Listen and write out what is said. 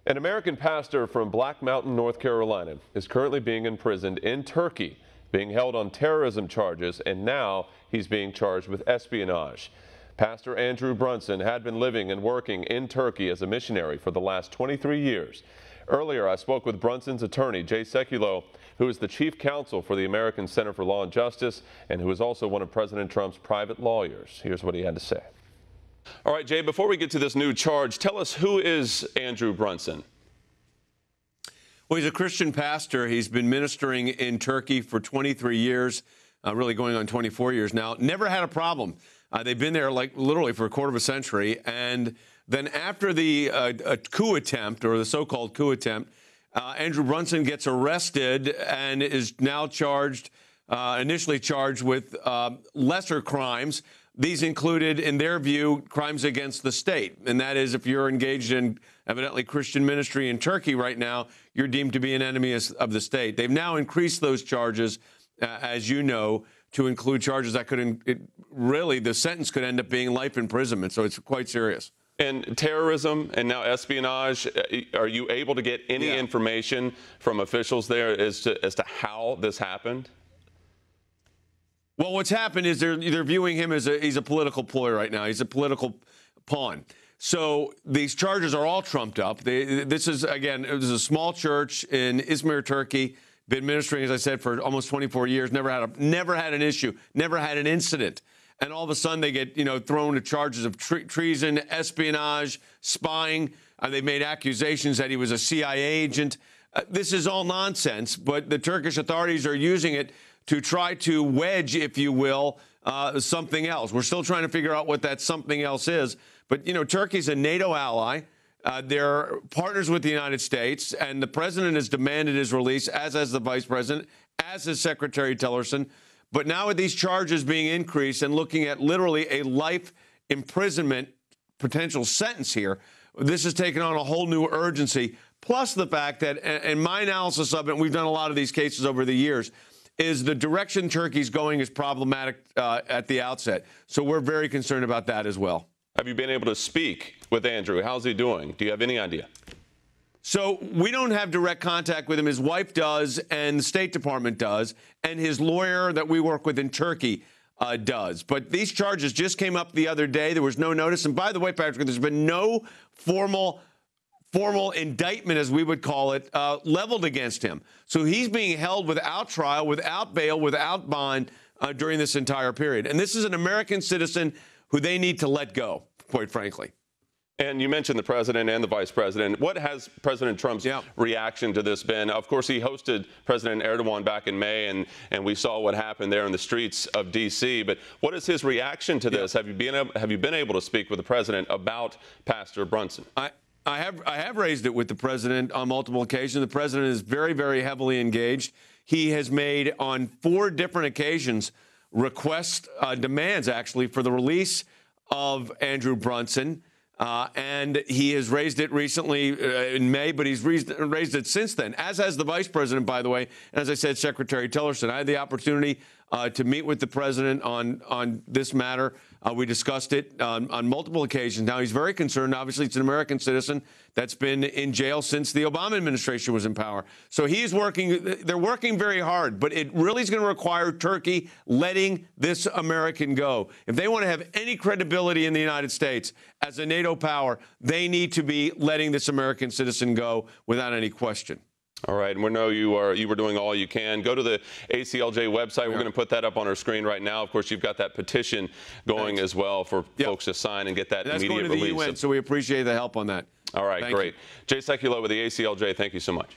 An American pastor from Black Mountain, North Carolina, is currently being imprisoned in Turkey, being held on terrorism charges, and now he's being charged with espionage. Pastor Andrew Brunson had been living and working in Turkey as a missionary for the last 23 years. Earlier, I spoke with Brunson's attorney, Sekulow, who is the chief counsel for the American Center for Law and Justice and who is also one of President Trump's private lawyers. Here's what he had to say. All right, Jay, before we get to this new charge, tell us, who is Andrew Brunson? Well, he's a Christian pastor. He's been ministering in Turkey for 23 years, really going on 24 years now. Never had a problem. They've been there like literally for a quarter of a century. And then after the coup attempt, or the so-called coup attempt, Andrew Brunson gets arrested and is now charged, initially charged with lesser crimes. These included, in their view, crimes against the state. And that is, if you're engaged in evidently Christian ministry in Turkey right now, you're deemed to be an enemy of the state. They've now increased those charges, as you know, to include charges that could, really, the sentence could end up being life imprisonment. So it's quite serious. And terrorism and now espionage, are you able to get any information from officials there as to how this happened? Well, what's happened is they're viewing him as he's a political ploy right now. He's a political pawn. So these charges are all trumped up. This is, again, it was a small church in Izmir, Turkey. Been ministering, as I said, for almost 24 years. Never had an issue. Never had an incident. And all of a sudden they get, thrown to charges of treason, espionage, spying. They made accusations that he was a CIA agent. This is all nonsense, but the Turkish authorities are using it to try to wedge, if you will, something else. We're still trying to figure out what that something else is. But, Turkey's a NATO ally. They're partners with the United States, and the president has demanded his release, as has the vice president, as has Secretary Tillerson. But now with these charges being increased and looking at literally a life imprisonment potential sentence here, this has taken on a whole new urgency. Plus the fact that, and my analysis of it, and we've done a lot of these cases over the years, is the direction Turkey's going is problematic at the outset. So we're very concerned about that as well. Have you been able to speak with Andrew? How's he doing? Do you have any idea? So we don't have direct contact with him. His wife does, and the State Department does, and his lawyer that we work with in Turkey does. But these charges just came up the other day. There was no notice. And by the way, Patrick, there's been no formal indictment, as we would call it, leveled against him. So he's being held without trial, without bail, without bond during this entire period. And this is an American citizen who they need to let go, quite frankly. And you mentioned the president and the vice president. What has President Trump's reaction to this been? Of course, he hosted President Erdogan back in May, and we saw what happened there in the streets of D.C. But what is his reaction to this? Have you been able to speak with the president about Pastor Brunson? I have raised it with the president on multiple occasions. The president is very, very heavily engaged. He has made on 4 different occasions requests, demands actually, for the release of Andrew Brunson. And he has raised it recently in May, but he's raised it since then, as has the vice president, by the way. And as I said, Secretary Tillerson. I had the opportunity to meet with the president on this matter. We discussed it on multiple occasions. Now, he's very concerned. Obviously, it's an American citizen that's been in jail since the Obama administration was in power. So he's working. They're working very hard, but it really is going to require Turkey letting this American go. If they want to have any credibility in the United States as a NATO power, they need to be letting this American citizen go without any question. All right, and we know you were doing all you can. Go to the ACLJ website. We're going to put that up on our screen right now. Of course, you've got that petition going as well for folks to sign and get that immediate release. That's going to the UN, so we appreciate the help on that. All right, great. Jay Sekulow with the ACLJ, thank you so much.